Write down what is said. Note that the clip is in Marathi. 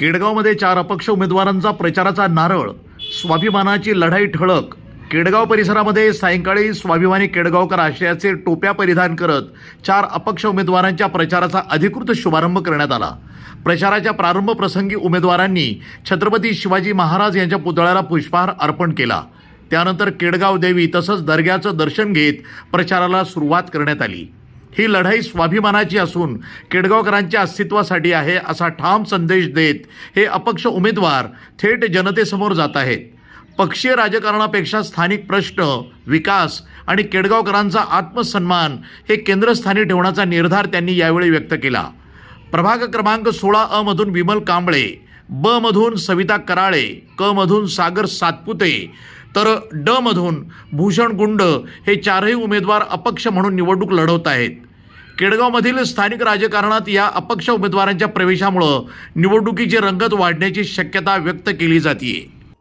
केडगावमध्ये 4 अपक्ष उमेदवारांचा प्रचाराचा नारळ, स्वाभिमानाची लढाई ठळक। केडगाव परिसरामध्ये सायंकाळी स्वाभिमानी केडगावकर आशयाचे टोप्या परिधान करत 4 अपक्ष उमेदवारांच्या प्रचाराचा अधिकृत शुभारंभ करण्यात आला। प्रचाराच्या प्रारंभ प्रसंगी उमेदवारांनी छत्रपती शिवाजी महाराज यांच्या पुतळ्याला पुष्पहार अर्पण केला। त्यानंतर केडगाव देवी तसंच दर्ग्याचं दर्शन घेत प्रचाराला सुरुवात करण्यात आली। ही लढाई स्वाभिमानाची असून केडगावकरांच्या अस्तित्वासाठी आहे असा ठाम संदेश देत हे अपक्ष उमेदवार थेट जनतेसमोर जात आहेत। पक्षीय राजकारणापेक्षा स्थानिक प्रश्न, विकास आणि केडगावकरांचा आत्मसन्मान हे केंद्रस्थानी ठेवण्याचा निर्धार त्यांनी यावेळी व्यक्त केला। प्रभाग क्रमांक 16 मधून विमल कांबळे, ब मधून सविता कराळे, क मधून सागर सातपुते तर ड मधून भूषण गुंड हे 4ही उमेदवार अपक्ष म्हणून निवडणूक लढवत आहेत। केडगावमधील स्थानिक राजकारणात या अपक्ष उमेदवारांच्या प्रवेशामुळे निवडणुकीची रंगत वाढण्याची शक्यता व्यक्त केली जाते।